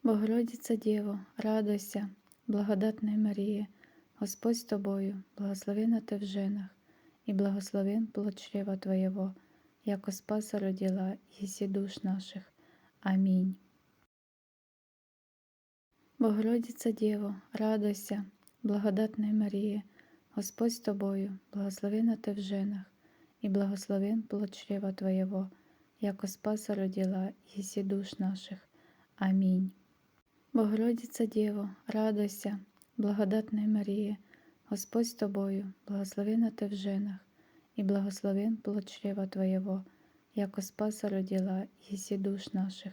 Богородица Діво, радуйся, благодатна Марія, Господь з тобою, благословена ти в женах, и благословен плод чрева Твоего, яко Спаса родила, еси душ наших. Аминь. Богородица Діво, радуйся, благодатна Марія, Господь з тобою, благословена ти в женах, и благословен плод чрева Твоего, яко Спаса родила, еси душ наших. Аминь. Богородица Діво, радуйся, благодатна Марія, Господь з тобою, благословена ти в женах, и благословен плод чрева Твоего, яко Спаса родила, еси душ наших.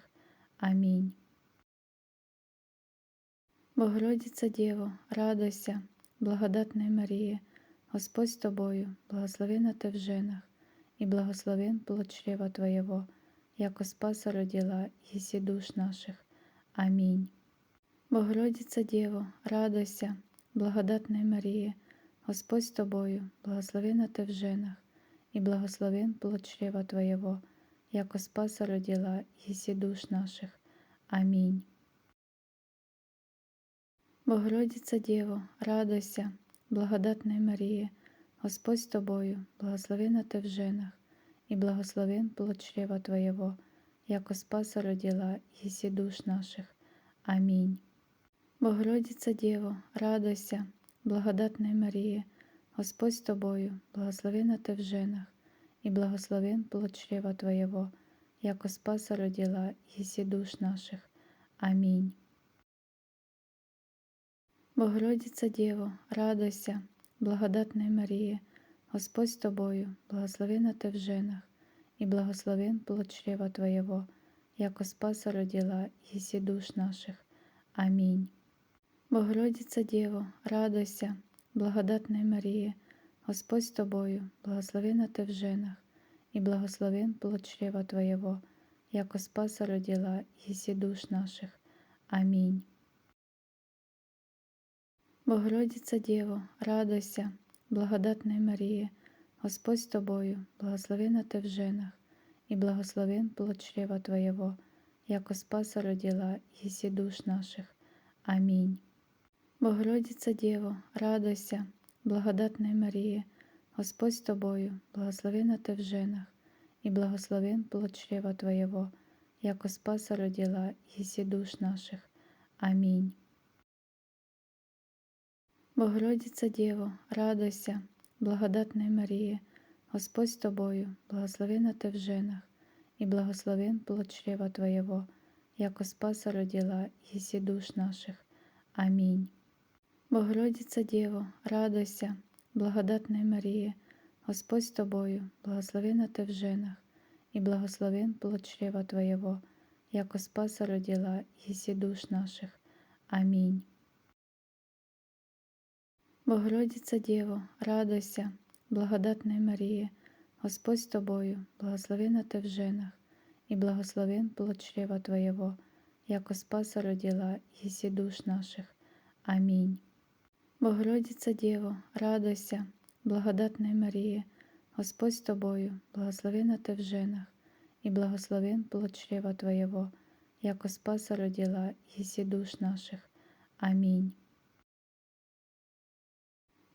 Аминь. Богородица Діво, радуйся, благодатна Марія, Господь з тобою, благословена ти в женах, и благословен плод чрева Твоего, яко Спаса родила, еси душ наших. Аминь. Богородица Діво, радуйся, благодатна Марія, Господь з тобою, благословена ти в женах, и благословен плод чрева Твоего, яко Спаса родила, еси душ наших. Аминь. Богородица Діво, радуйся, благодатна Марія, Господь з тобою, благословена ти в женах, и благословен плод чрева Твоего, яко Спаса родила, еси душ наших. Аминь. Богородица Діво, радуйся, благодатна Марія, Господь з тобою, благословена ти в женах, и благословен плод чрева Твоего, яко Спаса родила, еси душ наших. Аминь. Богородица Діво, радуйся, благодатна Марія, Господь з тобою, благословена ти в женах, и благословен плод чрева Твоего, яко Спаса родила, еси душ наших. Аминь. Богородица Діво, радуйся, благодатна Марія, Господь з тобою, благословена ти в женах, и благословен плод чрева Твоего, яко Спаса родила, еси душ наших. Аминь. Богородица Діво, радуйся, благодатна Марія, Господь з тобою, благословена ти в женах, и благословен плод чрева Твоего, яко Спаса родила, еси душ наших. Аминь. Богородица Діво, радуйся, благодатна Марія, Господь з тобою, благословена ти в женах, и благословен плод чрева Твоего, яко Спаса родила, еси душ наших. Аминь. Богородица Діво, радуйся, благодатна Марія, Господь з тобою, благословена ти в женах, и благословен плод чрева Твоего, яко Спаса родила, еси душ наших. Аминь. Богородица Діво, радуйся, благодатна Марія, Господь з тобою, благословена ти в женах, и благословен плод чрева Твоего, яко Спаса родила, еси душ наших. Аминь. Богородица Діво, радуйся, благодатна Марія, Господь з тобою, благословена ти в женах, и благословен плод чрева Твоего, яко Спаса родила, еси душ наших. Аминь. Богородица Діво, радуйся, благодатна Марія, Господь з тобою, благословена ти в женах, и благословен плод чрева Твоего, яко Спаса родила, еси душ наших. Аминь.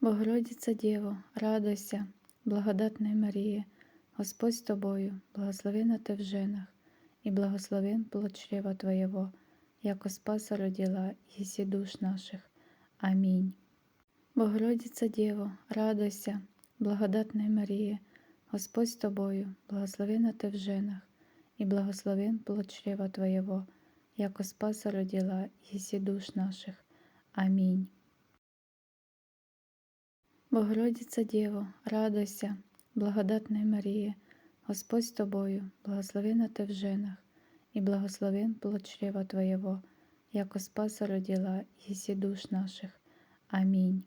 Богородица Діво, радуйся, благодатна Марія, Господь з тобою, благословена ти в женах, и благословен плод чрева Твоего, яко Спаса родила, еси душ наших. Аминь. Богородица Діво, радуйся, благодатна Марія, Господь з тобою, благословена ти в женах, и благословен плод чрева Твоего, яко Спаса родила, еси душ наших. Аминь. Богородица Діво, радуйся, благодатна Марія, Господь з тобою, благословена ти в женах, и благословен плод чрева Твоего, яко Спаса родила, еси душ наших. Аминь.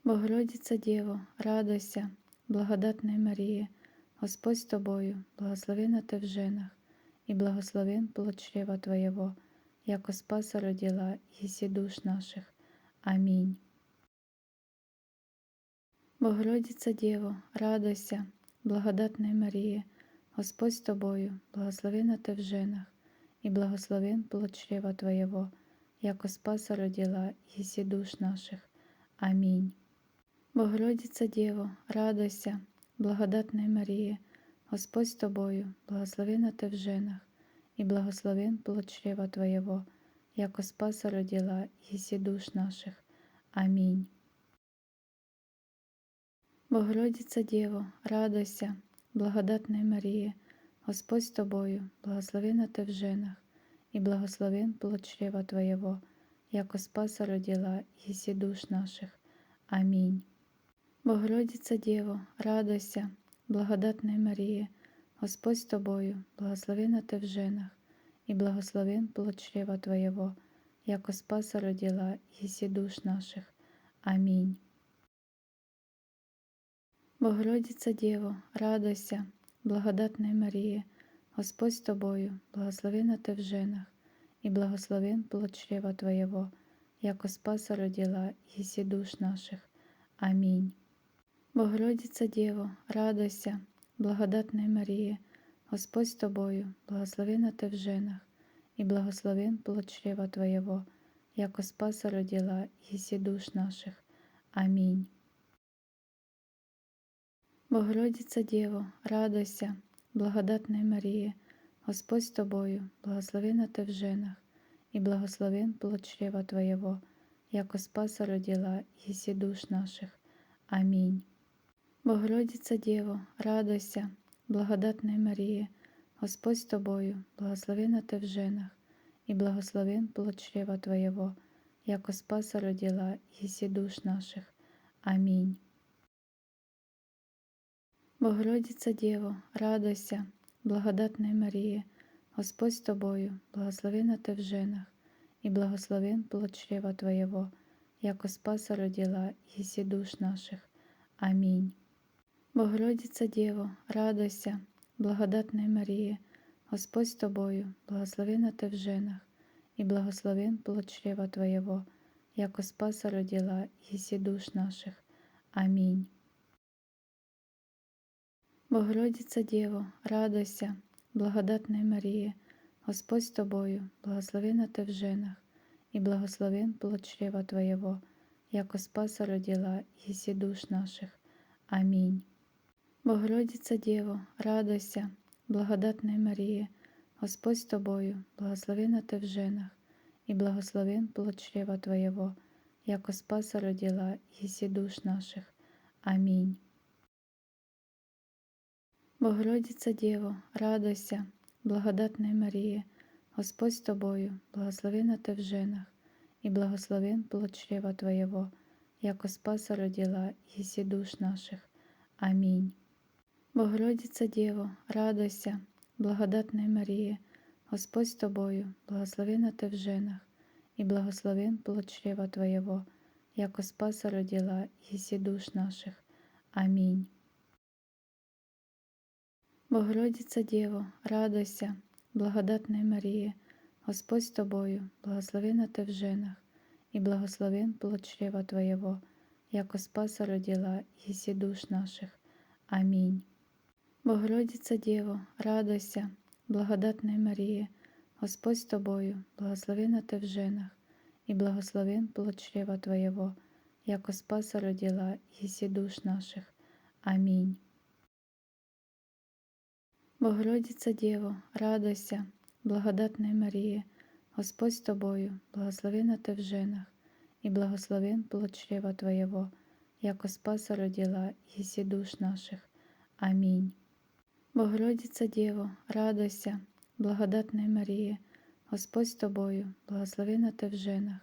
Богородица Діво, радуйся, благодатна Марія, Господь з тобою, благословена ти в женах, и благословен плод чрева Твоего, яко Спаса родила, еси душ наших. Аминь. Богородица Діво, радуйся, благодатна Марія, Господь з тобою, благословена ти в женах, и благословен плод чрева Твоего, яко Спаса родила еси душ наших. Аминь. Богородица Дево, радуйся, благодатная Мария, Господь с Тобою, благословена Ты в женах, и благословен плод чрева Твоего, яко Спаса родила еси душ наших. Аминь. Богородица Дево, радуйся, благодатная Мария, Господь с Тобою, благословена Ты в женах, и благословен плод чрева Твоего, яко Спаса родила еси душ наших. Аминь. Богородица Дево, радуйся, благодатная Мария, Господь с Тобою, благословена Ты в женах, и благословен плод чрева Твоего, яко Спаса родила еси душ наших. Аминь. Богородица Дево, радуйся, благодатная Мария, Господь с Тобою, благословена Ты в женах, и благословен плод чрева Твоего, яко Спаса родила еси душ наших. Аминь. Богородица Дево, радуйся, благодатная Мария, Господь с Тобою, благословена Ты в женах, и благословен плод чрева Твоего, яко Спаса родила еси душ наших. Аминь. Богородица Дево, радуйся, благодатная Мария, Господь с Тобою, благословена Ты в женах, и благословен плод чрева Твоего, яко Спаса родила еси душ наших. Аминь. Богородица Дево, радуйся, благодатная Мария, Господь с Тобою, благословена Ты в женах, и благословен плод чрева Твоего, яко Спаса родила еси душ наших. Аминь. Богородица Дево, радуйся, благодатная Мария, Господь с Тобою, благословена Ты в женах, и благословен плод чрева Твоего, яко Спаса родила еси душ наших. Аминь. Богородица Дево, радуйся, благодатная Мария, Господь с Тобою, благословена Ты в женах, и благословен плод чрева Твоего, яко Спаса родила еси душ наших. Аминь. Богородица Дево, радуйся, благодатная Мария, Господь с Тобою, благословена Ты в женах, и благословен плод чрева Твоего, яко Спаса родила еси душ наших. Аминь. Богородица Дево, радуйся, благодатная Мария, Господь с Тобою, благословена Ты в женах, и благословен плод чрева Твоего, яко Спаса родила еси душ наших. Аминь. Богородица Дево, радуйся, благодатная Мария, Господь с Тобою, благословена Ты в женах, и благословен плод чрева Твоего, яко Спаса родила еси душ наших. Аминь. Богородица Дево, радуйся, благодатная Мария, Господь с Тобою, благословена Ты в женах, и благословен плод чрева Твоего, яко Спаса родила еси душ наших. Аминь. Богородица Дево, радуйся, благодатная Мария, Господь с Тобою, благословена Ты в женах, и благословен плод чрева Твоего, яко Спаса родила еси душ наших. Аминь. Богородица Дево, радуйся, благодатная Мария, Господь с Тобою, благословена Ты в женах, и благословен плод чрева Твоего, яко Спаса родила еси душ наших. Аминь. Богородица Дево, радуйся, благодатная Мария, Господь с Тобою, благословена Ты в женах, и благословен плод чрева Твоего, яко Спаса родила еси душ наших. Аминь. Богородица Дево, радуйся, благодатная Мария, Господь с Тобою, благословена Ты в женах,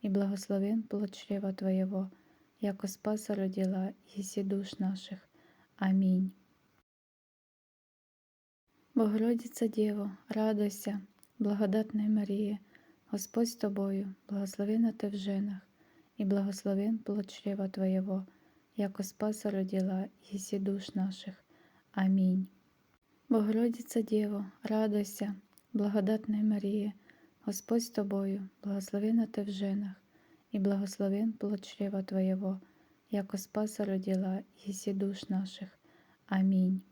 и благословен плод чрева Твоего, яко Спаса родила, еси душ наших. Аминь. Богородица Дево, радуйся, благодатная Мария, Господь с Тобою, благословена Ты в женах, и благословен плод чрева Твоего, яко Спаса родила, еси душ наших. Аминь. Богородица Дево, радуйся, благодатная Мария, Господь с Тобою, благословена Ты в женах, и благословен плод чрева Твоего, яко Спаса родила, еси душ наших. Аминь.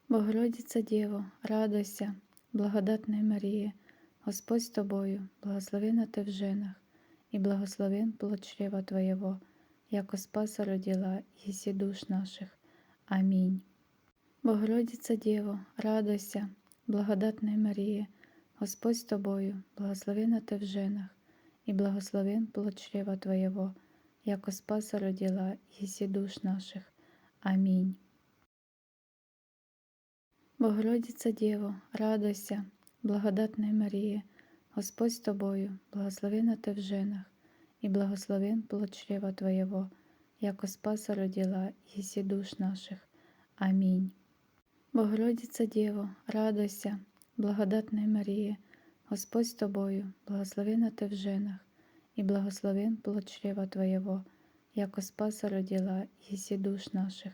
Богородица Діво, радуйся, благодатна Марія, Господь з тобою, благословена ти в женах, и благословен плод чрева Твоего, яко Спаса родила, еси душ наших. Аминь. Богородица Діво, радуйся, благодатна Марія, Господь з тобою, благословена ти в женах, и благословен плод чрева Твоего, яко Спаса родила, еси душ наших. Аминь. Богородица Діво, радуйся, благодатна Марія, Господь з тобою, благословена ти в женах, и благословен плод чрева Твоего, яко Спаса родила, еси душ наших. Аминь. Богородица Діво, радуйся, благодатна Марія, Господь з тобою, благословена ти в женах, и благословен плод чрева Твоего, яко Спаса родила, еси душ наших.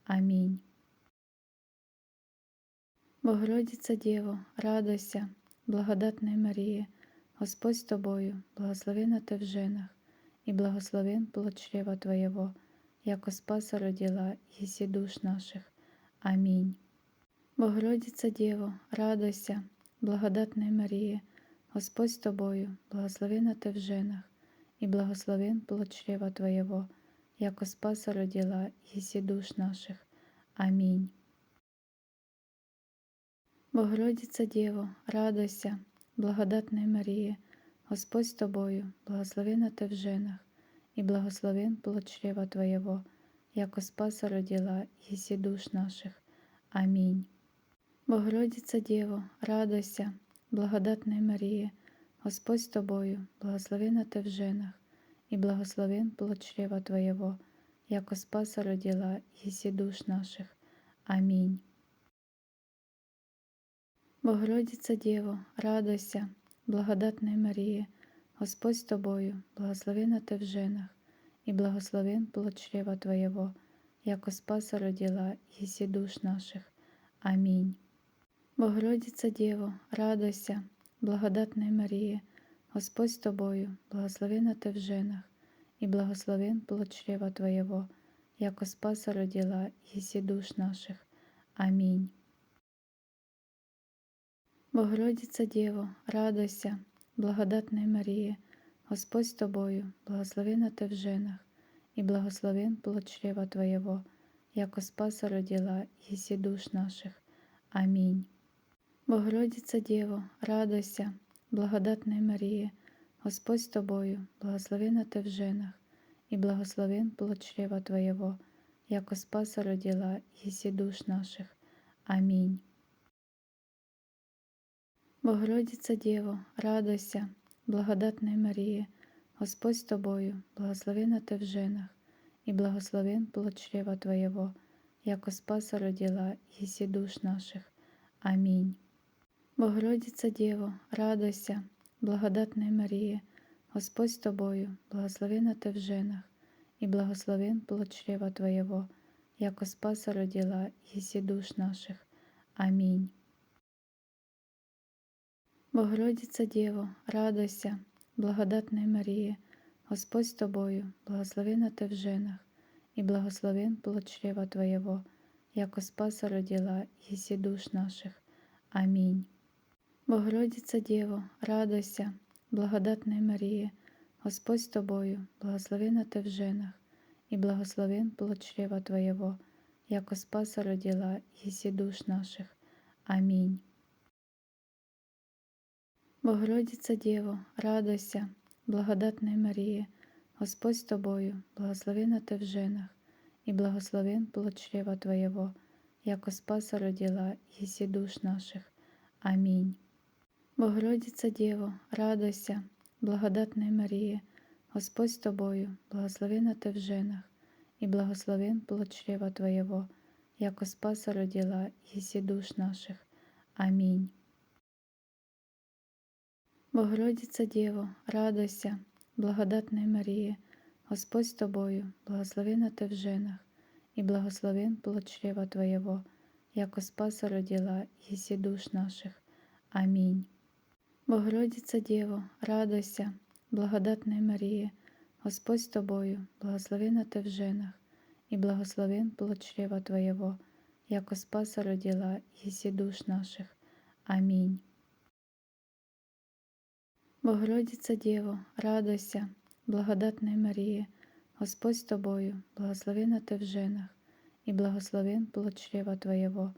Аминь. Богородица Діво, радуйся, благодатна Марія, Господь з тобою, благословена ти в женах, и благословен плод чрева Твоего, яко Спаса родила, еси душ наших. Аминь. Богородица Діво, радуйся, благодатна Марія, Господь з тобою, благословена ти в женах, и благословен плод чрева Твоего, яко Спаса родила, еси душ наших. Аминь. Богородица Діво, радуйся, благодатна Марія, Господь з тобою, благословена ти в женах, и благословен плод чрева Твоего, яко Спаса родила, еси душ наших. Аминь. Богородица Діво, радуйся, благодатна Марія, Господь з тобою, благословена ти в женах, и благословен плод чрева Твоего, яко Спаса родила, еси душ наших. Аминь. Богородица Діво, радуйся, благодатна Марія, Господь з тобою, благословена ти в женах, и благословен плод чрева Твоего, яко Спаса родила, еси душ наших. Аминь. Богородица Діво, радуйся, благодатна Марія, Господь з тобою, благословена ти в женах, и благословен плод чрева Твоего, яко Спаса родила, еси душ наших. Аминь. Богородица Діво, радуйся, благодатна Марія, Господь з тобою, благословена ти в женах, и благословен плод чрева Твоего, яко Спаса родила, еси душ наших. Аминь. Богородица Діво, радуйся, благодатна Марія, Господь з тобою, благословена ти в женах, и благословен плод чрева Твоего, яко Спаса родила, еси душ наших. Аминь. Богородица Діво, радуйся, благодатна Марія, Господь з тобою, благословена ти в женах, и благословен плод чрева Твоего, яко Спаса родила, еси душ наших. Аминь. Богородица Діво, радуйся, благодатна Марія, Господь з тобою, благословена ти в женах, и благословен плод чрева Твоего, яко Спаса родила, еси душ наших. Аминь. Богородица Діво, радуйся, благодатна Марія, Господь з тобою, благословена ти в женах, и благословен плод чрева Твоего, яко Спаса родила, еси душ наших. Аминь. Богородица Діво, радуйся, благодатна Марія, Господь з тобою, благословена ти в женах, и благословен плод чрева Твоего, яко Спаса родила, еси душ наших. Аминь. Богородица Діво, радуйся, благодатна Марія, Господь з тобою, благословена ти в женах, и благословен плод чрева Твоего, яко Спаса родила, еси душ наших. Аминь. Богородица Діво, радуйся, благодатна Марія, Господь з тобою, благословена ти в женах, и благословен плод чрева Твоего, яко Спаса родила, еси душ наших. Аминь. Богородица Діво, радуйся, благодатна Марія, Господь з тобою, благословена ти в женах, и благословен плод чрева Твоего, яко Спаса родила, еси душ наших. Аминь. Богородица Діво, радуйся, благодатна Марія, Господь з тобою, благословена ти в женах, и благословен плод чрева Твоего, яко Спаса родила, єсі душ наших. Амінь. Богородиця Дєво, радуйся, благодатна Марія, Господь з тобою, благословена ти в женах, и благословен плод чрева Твоего,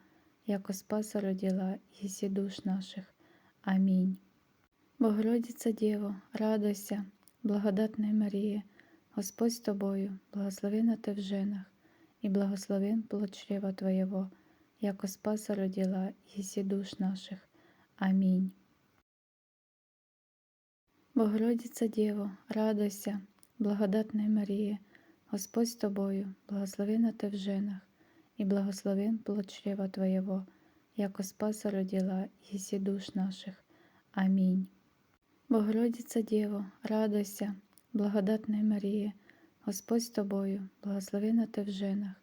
яко Спаса родила, єсі душ наших. Амінь. Богородиця Дєво, радуйся, благодатна Марія, Господь з тобою, благословена ти в женах, и благословен плод чрева Твоего, яко Спаса родила, єсі душ наших. Амінь. Богородиця Дєво, радуйся, благодатна Марія, Господь з тобою, благословена ти в женах, и благословен плод чрева Твоего, яко Спаса родила, єсі душ наших. Амінь. Богородиця Дєво, радуйся, благодатна Марія, Господь з тобою, благословена ти в женах,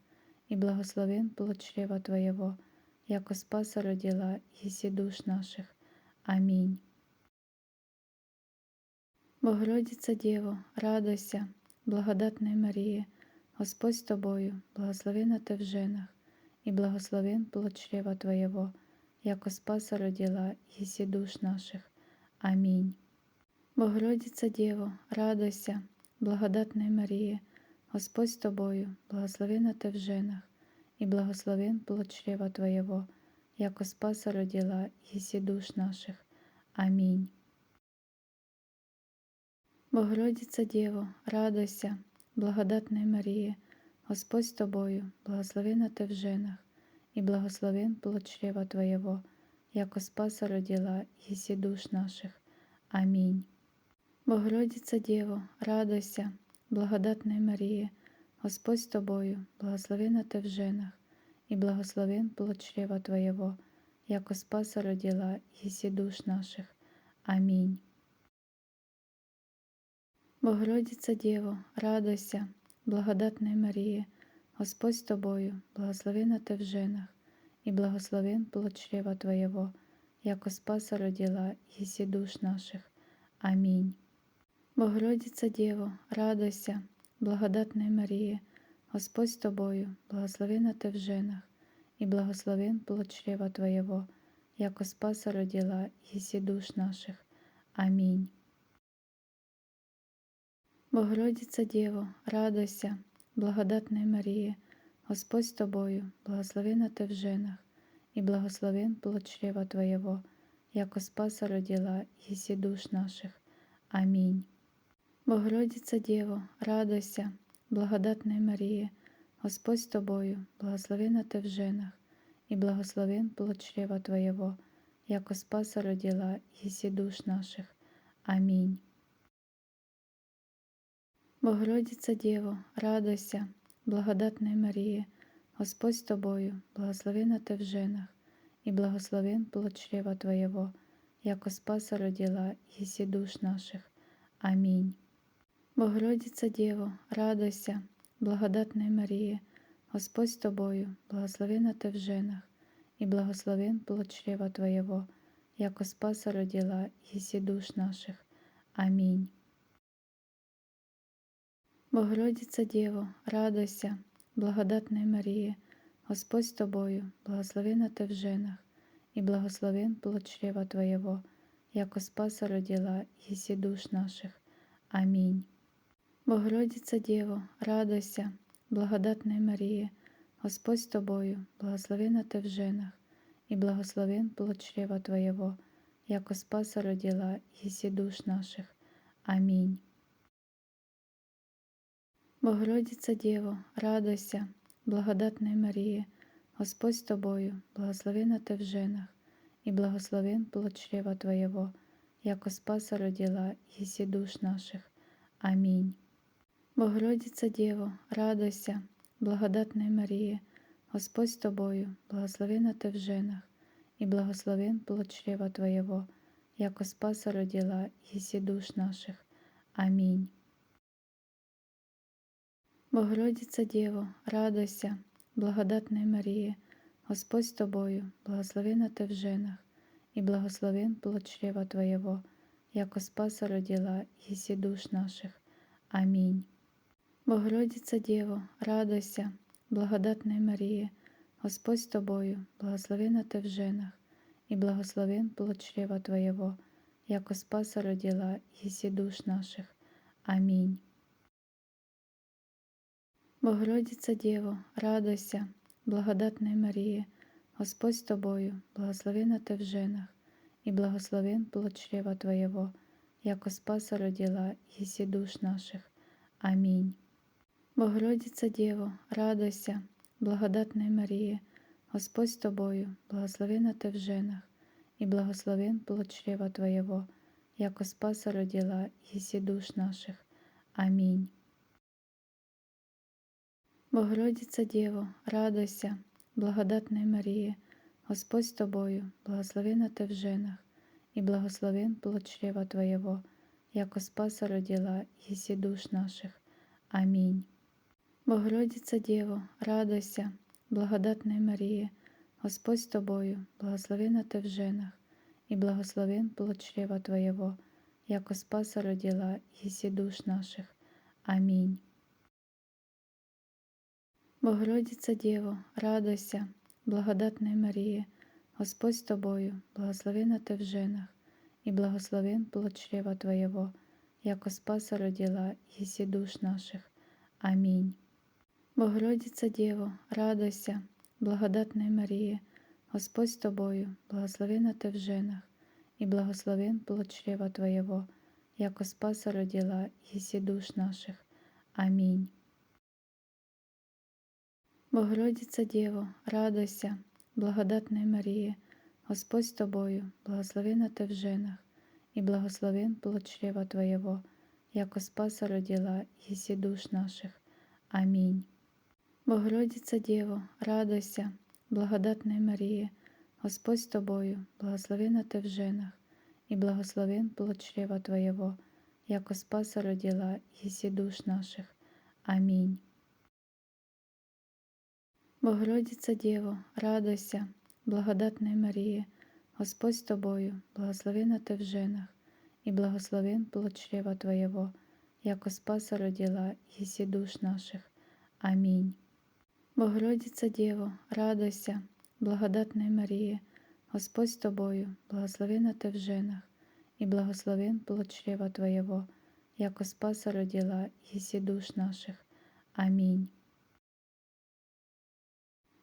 и благословен плод чрева Твоего, яко Спаса родила, єсі душ наших. Амінь. Богородиця Дєво, радуйся, благодатна Марія, Господь з тобою, благословена ти в женах, и благословен плод чрева Твоего, яко Спаса родила, єсі душ наших. Амінь. Богородиця Дєво, радуйся, благодатна Марія, Господь з тобою, благословена ти в женах, и благословен плод чрева Твоего, яко Спаса родила, єсі душ наших. Амінь. Богородиця Дєво, радуйся, благодатна Марія, Господь з тобою, благословена ти в женах, и благословен плод чрева Твоего, яко Спаса родила, єсі душ наших. Амінь. Богородиця Дєво, радуйся, благодатна Марія, Господь з тобою, благословена ти в женах, и благословен плод чрева Твоего, яко Спаса родила, єсі душ наших. Амінь. Богородиця Дєво, радуйся, благодатна Марія, Господь з тобою, благословена ти в женах, и благословен плод чрева Твоего, яко Спаса родила, єсі душ наших. Амінь. Богородиця Дєво, радуйся, благодатна Марія, Господь з тобою, благословена ти в женах, и благословен плод чрева Твоего, яко Спаса родила, єсі душ наших. Амінь. Богородиця Дєво, радуйся, благодатна Марія, Господь з тобою, благословена ти в женах, и благословен плод чрева Твоего, яко Спаса родила, єсі душ наших. Амінь. Богородиця Дєво, радуйся, благодатна Марія, Господь з тобою, благословена ти в женах, и благословен плод чрева Твоего, яко Спаса родила, єсі душ наших. Амінь. Богородиця Дєво, радуйся, благодатна Марія, Господь з тобою, благословена ти в женах, и благословен плод чрева Твоего, яко Спаса родила, єсі душ наших. Амінь. Богородиця Дєво, радуйся, благодатна Марія, Господь з тобою, благословена ти в женах, и благословен плод чрева Твоего, яко Спаса родила, єсі душ наших. Амінь. Богородиця Дєво, радуйся, благодатна Марія, Господь з тобою, благословена ти в женах, и благословен плод чрева Твоего, яко Спаса родила, єсі душ наших. Амінь. Богородиця Дєво, радуйся, благодатна Марія, Господь з тобою, благословена ти в женах, и благословен плод чрева Твоего, яко Спаса родила, єсі душ наших. Амінь. Богородиця Дєво, радуйся, благодатна Марія, Господь з тобою, благословена ти в женах, и благословен плод чрева Твоего, яко Спаса родила, єсі душ наших. Амінь. Богородиця Дєво, радуйся, благодатна Марія, Господь з тобою, благословена ти в женах, и благословен плод чрева Твоего, яко Спаса родила, єсі душ наших. Амінь. Богородиця Дєво, радуйся, благодатна Марія, Господь з тобою, благословена ти в женах, и благословен плод чрева Твоего, яко Спаса родила, єсі душ наших. Амінь. Богородиця Дєво, радуйся, благодатна Марія, Господь с тобою, благословена ты в женах, и благословен плод чрева Твоего, яко Спаса родила еси душ наших. Аминь. Богородица Дева, радуйся, благодатная Мария, Господь с тобою, благословена ты в женах, и благословен плод чрева Твоего, яко Спаса родила еси душ наших. Аминь. Богородица Дева, радуйся, благодатная Мария, Господь с тобою, благословена ты в женах, и благословен плод чрева Твоего, яко Спаса родила еси душ наших. Аминь. Богородица Дева, радуйся, благодатная Мария, Господь с тобою, благословена ты в женах, и благословен плод чрева Твоего, яко Спаса родила еси душ наших. Аминь. Богородица Дева, радуйся, благодатная Мария, Господь с тобою, благословена ты в женах, и благословен плод чрева Твоего, яко Спаса родила еси душ наших. Аминь. Богородица Дева, радуйся, благодатная Мария, Господь с тобою, благословена ты в женах, и благословен плод чрева Твоего, яко Спаса родила еси душ наших. Аминь. Богородица Дева, радуйся, благодатная Мария, Господь с тобою, благословена ты в женах, и благословен плод чрева Твоего, яко Спаса родила еси душ наших. Аминь. Богородица Дева, радуйся, благодатная Мария, Господь с тобою, благословена ты в женах, и благословен плод чрева Твоего, яко Спаса родила еси душ наших. Аминь. Богородица Дева, радуйся, благодатная Мария, Господь с тобою, благословена ты в женах, и благословен плод чрева Твоего, яко Спаса родила еси душ наших. Аминь. Богородица Дева, радуйся, благодатная Мария, Господь с тобою, благословена ты в женах, и благословен плод чрева Твоего, яко Спаса родила еси душ наших. Аминь. Богородица Дева, радуйся, благодатная Мария, Господь с тобою, благословена ты в женах, и благословен плод чрева Твоего, яко Спаса родила еси душ наших. Аминь.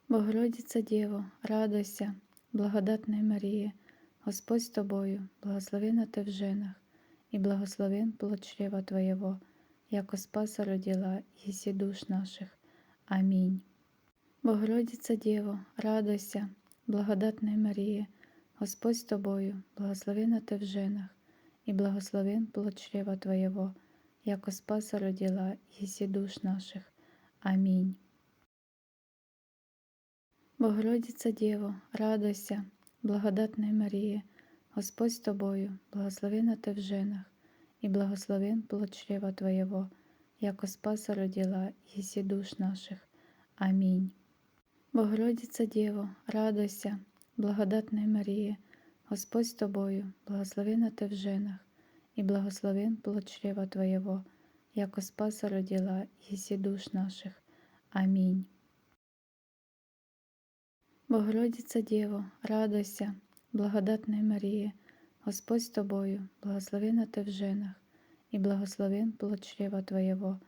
Богородица Дева, радуйся, благодатная Мария, Господь с тобою, благословена ты в женах, и благословен плод чрева Твоего, яко Спаса родила еси душ наших. Аминь. Богородица Дева, радуйся, благодатная Мария, Господь с тобою, благословена ты в женах, и благословен плод чрева Твоего, яко Спаса родила еси душ наших. Аминь. Богородица Дева, радуйся, благодатная Мария, Господь с тобою, благословена ты в женах, и благословен плод чрева Твоего, яко Спаса родила еси душ наших. Аминь. Богородица Дева, радуйся, благодатная Мария, Господь с тобою, благословена ты в женах, и благословен плод чрева Твоего, яко Спаса родила еси душ наших. Аминь. Богородица Дева, радуйся, благодатная Мария, Господь с тобою, благословена ты в женах, и благословен плод чрева Твоего,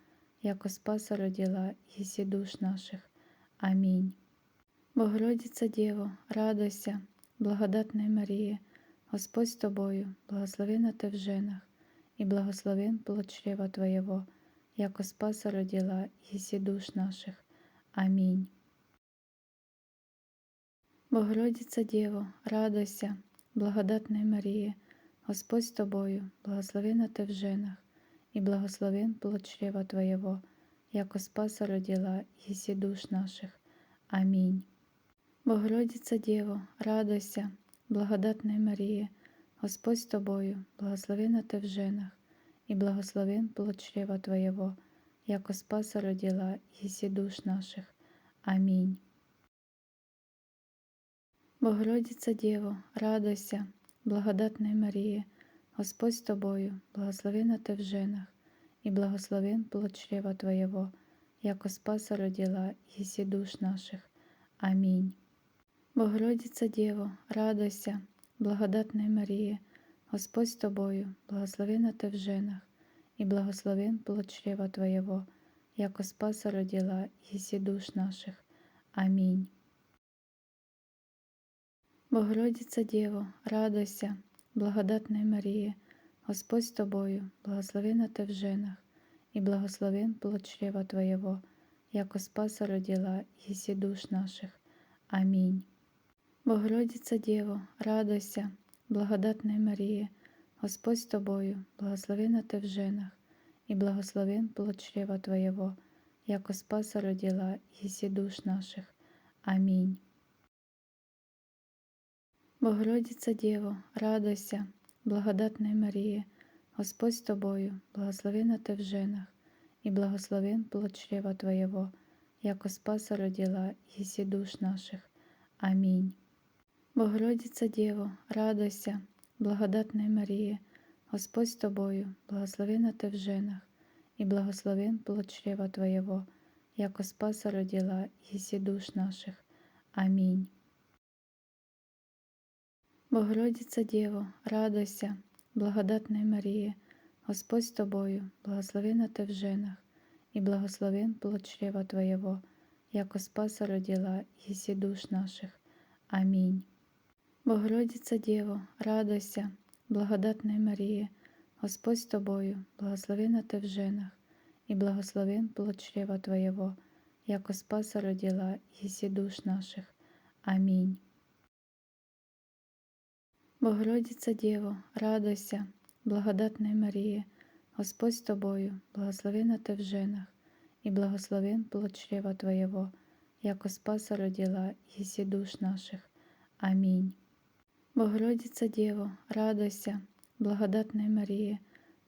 яко Спаса родила еси душ наших. Аминь. Богородица Дева, радуйся, благодатная Мария, Господь с тобою, благословена ты в женах, и благословен плод чрева Твоего, яко Спаса родила еси душ наших. Аминь. Богородица Дева, радуйся, благодатная Мария, Господь с тобою, благословена ты в женах, и благословен плод чрева Твоего, яко Спаса родила еси душ наших. Аминь. Богородица Дева, радуйся, благодатная Мария, Господь с тобою, благословена ты в женах, и благословен плод чрева Твоего, яко Спаса родила еси душ наших. Аминь. Богородица Дева, радуйся, благодатная Мария, Господь с тобою, благословена ты в женах, и благословен плод чрева Твоего, яко Спаса родила еси душ наших. Амінь. Богородиця Діво, радуйся, благодатна Марія, Господь з тобою, благословена ти в женах, і благословен плод чрева Твоего, яко Спаса родила, єсі душ наших. Амінь. Богородиця Діво, радуйся, благодатна Марія, Господь з тобою, благословена ти в женах, і благословен плод чрева Твоего, яко Спаса родила, єсі душ наших. Амінь. Богородиця Діво, радуйся, благодатна Марія, Господь з тобою, благословена ти в женах, і благословен плод чрева Твоего, яко Спаса родила, єсі душ наших. Амінь. Богородиця Діво, радуйся, благодатна Марія, Господь з тобою, благословена ти в женах, і благословен плод чрева Твоего, яко Спаса родила, єсі душ наших. Амінь. Богородиця Діво, радуйся, благодатна Марія, Господь з тобою, благословена ти в женах, і благословен плод чрева Твоего, яко Спаса родила, єсі душ наших. Амінь. Богородиця Діво, радуйся, благодатна Марія, Господь з тобою, благословена ти в женах, і благословен плод чрева Твоего, яко Спаса родила, єсі душ наших. Амінь. Богородиця Діво, радуйся, благодатна Марія, Господь з тобою, благословена ти в женах, і благословен плод чрева Твоего, яко Спаса родила, єсі душ наших. Амінь. Богородиця Діво, радуйся, благодатна Марія, Господь з тобою, благословена ти в женах, і благословен плод чрева Твоего, яко Спаса родила, єсі душ наших. Амінь. Богородиця Діво, радуйся, благодатна Марія,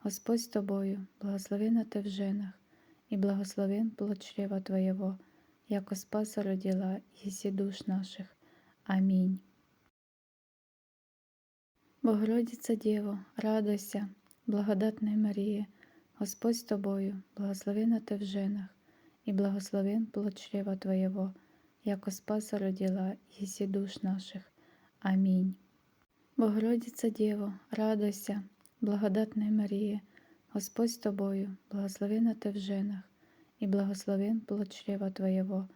Господь з тобою, благословена ти в женах, і благословен плод чрева Твоего, яко Спаса родила, єсі душ наших. Амінь. Богородиця Діво, радуйся, благодатна Марія, Господь з тобою, благословена ти в женах, і благословен плод чрева Твоего, яко Спаса родила, єсі душ наших. Амінь. Богородиця Діво, радуйся, благодатна Марія, Господь з тобою, благословена ти в женах, і благословен плод чрева Твоего,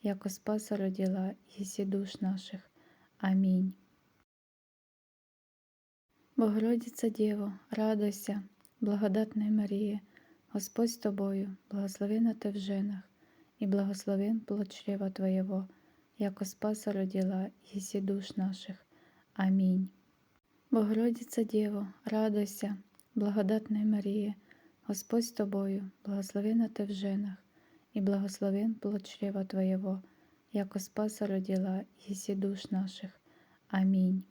яко Спаса родила, єсі душ наших. Амінь. Богородиця Діво, радуйся, благодатна Марія, Господь з тобою, благословена ти в женах, і благословен плод чрева Твоего, яко Спаса родила, єсі душ наших. Амінь. Богородиця Діво, радуйся, благодатна Марія, Господь з тобою, благословена ти в женах, і благословен плод чрева Твоего, яко Спаса родила, єсі душ наших. Амінь.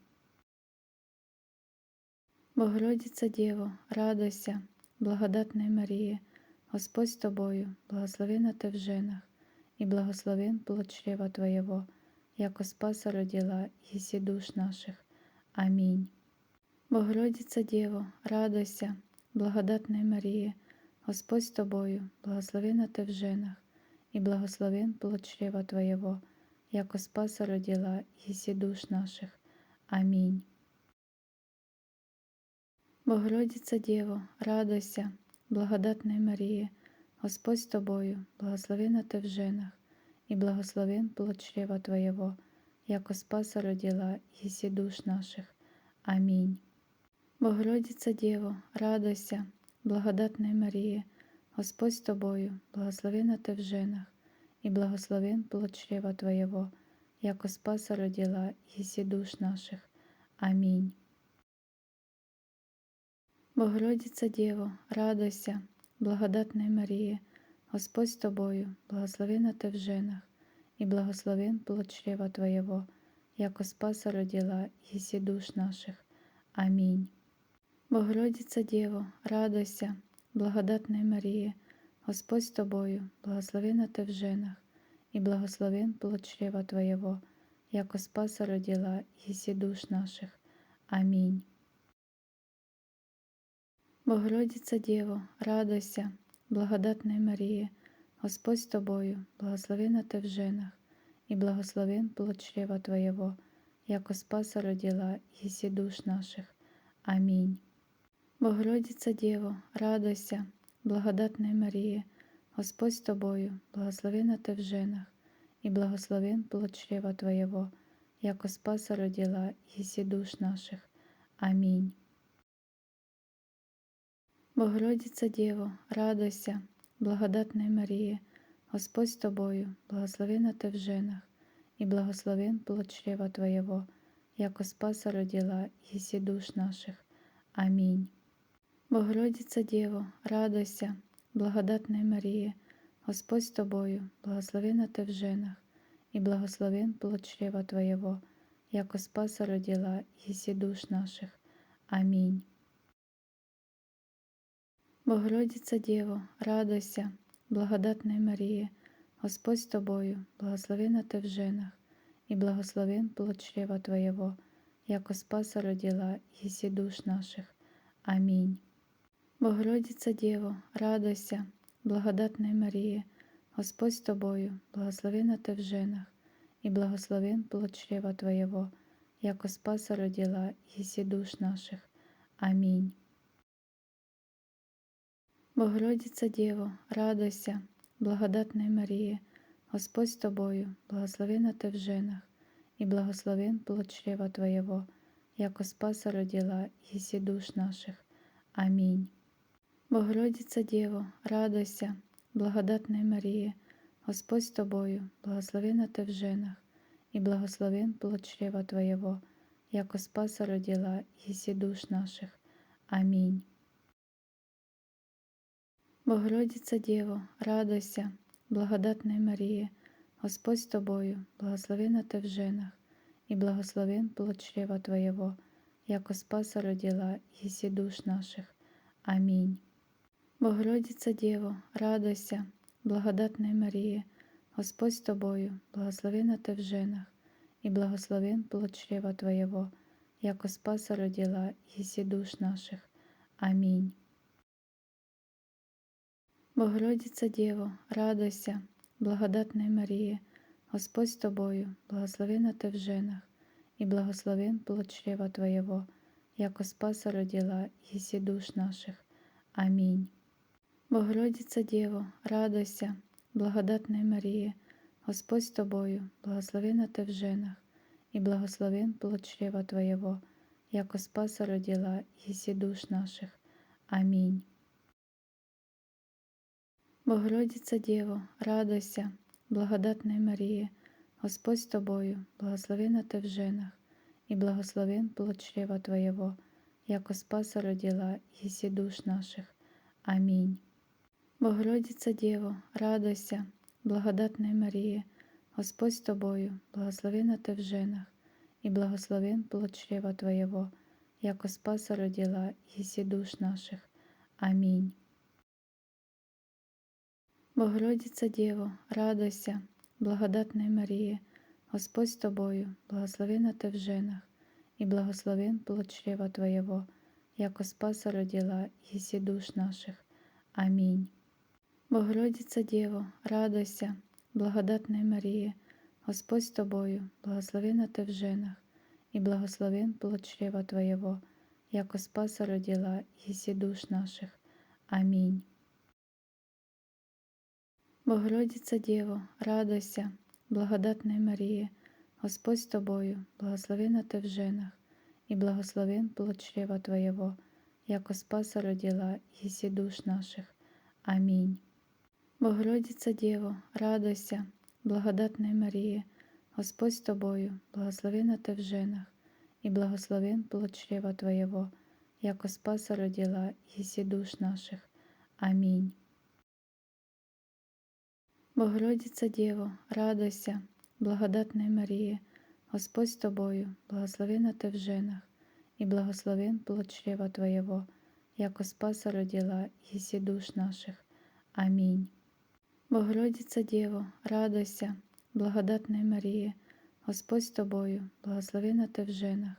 Богородиця Діво, радуйся, благодатна Марія, Господь з тобою, благословена ти в женах, і благословен плод чрева Твоего, яко Спаса родила, єсі душ наших. Амінь. Богородиця Діво, радуйся, благодатна Марія, Господь з тобою, благословена ти в женах, і благословен плод чрева Твоего, яко Спаса родила, єсі душ наших. Амінь. Богородиця Діво, радуйся, благодатна Марія, Господь з тобою, благословена ти в женах, і благословен плод чрева Твоего, яко Спаса родила, єсі душ наших. Амінь. Богородиця Діво, радуйся, благодатна Марія, Господь з тобою, благословена ти в женах, і благословен плод чрева Твоего, яко Спаса родила, єсі душ наших. Амінь. Богородиця Діво, радуйся, благодатна Марія, Господь з тобою, благословена ти в женах, і благословен плод чрева Твоего, яко Спаса родила, єсі душ наших. Амінь. Богородиця Діво, радуйся, благодатна Марія, Господь з тобою, благословена ти в женах, і благословен плод чрева Твоего, яко Спаса родила, єсі душ наших. Амінь. Богородиця Діво, радуйся, благодатна Марія, Господь з тобою, благословена ти в женах, и благословен плод чрева Твоего, яко Спаса родила еси душ наших. Аминь. Богородица Дево, радуйся, благодатная Мария, Господь с Тобою, благословена Ты в женах, и благословен плод чрева Твоего, яко Спаса родила еси душ наших. Аминь. Богородица Дево, радуйся, благодатная Мария, Господь с Тобою, благословена Ты в женах, и благословен плод чрева Твоего, яко Спаса родила еси душ наших. Аминь. Богородица Дево, радуйся, благодатная Мария, Господь с Тобою, благословена Ты в женах, и благословен плод чрева Твоего, яко Спаса родила еси душ наших. Аминь. Богородица Дево, радуйся, благодатная Мария, Господь с Тобою, благословена Ты в женах, и благословен плод чрева Твоего, яко Спаса родила еси душ наших. Аминь. Богородица Дево, радуйся, благодатная Мария, Господь с Тобою, благословена Ты в женах, и благословен плод чрева Твоего, яко Спаса родила еси душ наших. Аминь. Богородица Дево, радуйся, благодатная Мария, Господь с Тобою, благословена Ты в женах, и благословен плод чрева Твоего, яко Спаса родила еси душ наших. Аминь. Богородица Дево, радуйся, благодатная Мария, Господь с Тобою, благословена Ты в женах, и благословен плод чрева Твоего, яко Спаса родила еси душ наших. Аминь. Богородица Дево, радуйся, благодатная Мария, Господь с Тобою, благословена Ты в женах, и благословен плод чрева Твоего, яко Спаса родила еси душ наших. Аминь. Богородица Дево, радуйся, благодатная Мария, Господь с Тобою, благословена Ты в женах, и благословен плод чрева Твоего, яко Спаса родила еси душ наших. Аминь. Богородица Дево, радуйся, благодатная Мария, Господь с Тобою, благословена Ты в женах, и благословен плод чрева Твоего, яко Спаса родила еси душ наших. Аминь. Богородица Дево, радуйся, благодатная Мария, Господь с Тобою, благословена Ты в женах, и благословен плод чрева Твоего, яко Спаса родила еси душ наших. Аминь. Богородица Дево, радуйся, благодатная Мария, Господь с Тобою, благословена Ты в женах, и благословен плод чрева Твоего, яко Спаса родила еси душ наших. Аминь. Богородица Дево, радуйся, благодатная Мария, Господь с Тобою, благословена Ты в женах, и благословен плод чрева Твоего, яко Спаса родила еси душ наших. Аминь. Богородица Дево, радуйся, благодатная Мария, Господь с Тобою, благословена Ты в женах, и благословен плод чрева Твоего, яко Спаса родила еси душ наших. Аминь. Богородица Дево, радуйся, благодатная Мария, Господь с Тобою, благословена Ты в женах, и благословен плод чрева Твоего, яко Спаса родила еси душ наших. Аминь. Богородица Дево, радуйся, благодатная Мария, Господь с Тобою, благословена Ты в женах, и благословен плод чрева Твоего, яко Спаса родила еси душ наших. Аминь. Богородица Дево, радуйся, благодатная Мария, Господь с Тобою, благословена Ты в женах, и благословен плод чрева Твоего, яко Спаса родила, еси душ наших. Аминь. Богородица Дево, радуйся, благодатная Мария, Господь с Тобою, благословена Ты в женах, и благословен плод чрева Твоего, яко Спаса родила, еси душ наших. Аминь. Богородица Дево, радуйся, благодатная Мария, Господь с Тобою, благословена Ты в женах,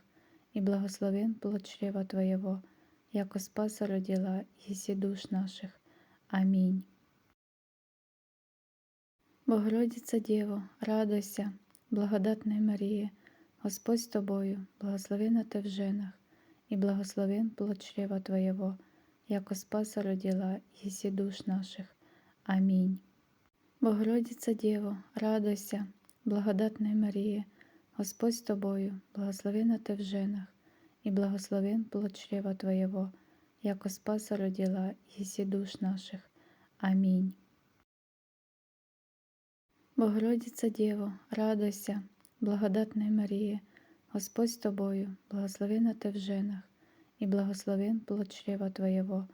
и благословен плод чрева Твоего, яко Спаса родила, еси душ наших. Аминь. Богородица Діво, радуйся, благодатна Марія, Господь з тобою, благословена ти в женах, и благословен плод чрева Твоего, яко Спаса родила, еси душ наших. Аминь. Богородица Діво, радуйся, благодатна Марія, Господь з тобою, благословена ти в женах, и благословен плод чрева Твоего, яко Спаса родила, еси душ наших. Аминь. Богородица Діво, радуйся, благодатна Марія, Господь з тобою, благословена ти в женах, и благословен плод чрева Твоего,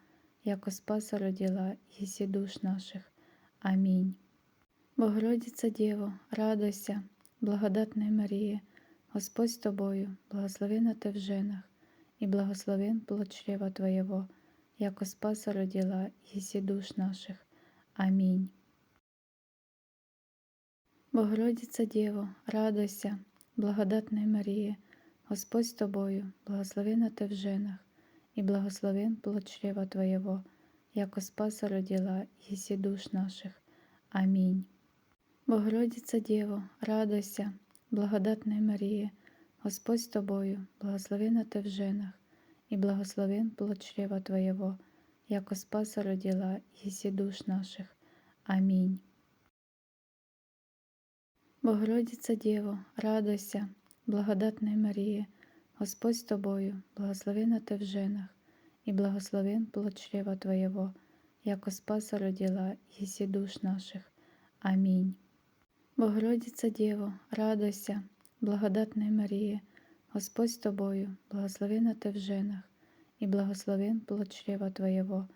яко Спаса родила, еси душ наших. Аминь. Богородица Діво, радуйся, благодатна Марія, Господь з тобою, благословена ти в женах, и благословен плод чрева Твоего, яко Спаса родила, еси душ наших. Аминь. Богородица Діво, радуйся, благодатна Марія, Господь з тобою, благословена ти в женах, и благословен плод чрева Твоего, яко Спаса родила, еси душ наших. Аминь. Богородица Діво, радуйся, благодатна Марія, Господь з тобою, благословена ти в женах, и благословен плод чрева Твоего, яко Спаса родила, еси душ наших. Аминь. Богородица Діво, радуйся, благодатна Марія, Господь з тобою, благословена ти в женах, и благословен плод чрева Твоего, яко Спаса родила, еси душ наших. Аминь. Богородица Діво, радуйся, благодатна Марія, Господь з тобою, благословена ти в женах, и благословен плод чрева Твоего,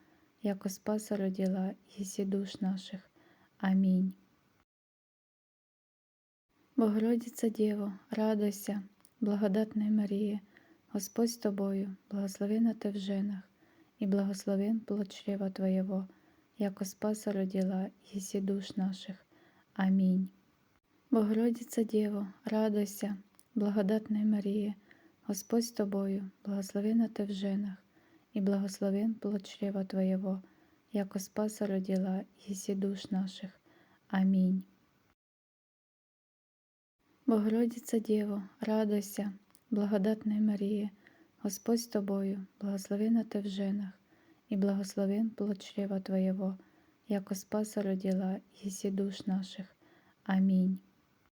яко Спаса родила, еси душ наших. Аминь. Богородица Діво, радуйся, благодатна Марія, Господь з тобою, благословена ти в женах, и благословен плод чрева Твоего, яко Спаса родила, еси душ наших. Аминь. Богородица Діво, радуйся, благодатна Марія, Господь з тобою, благословена ти в женах, и благословен плод чрева Твоего, яко Спаса родила, еси душ наших. Аминь. Богородица Діво, радуйся, благодатна Марія, Господь з тобою, благословена ти в женах, и благословен плод чрева Твоего, яко Спаса родила, еси душ наших. Аминь.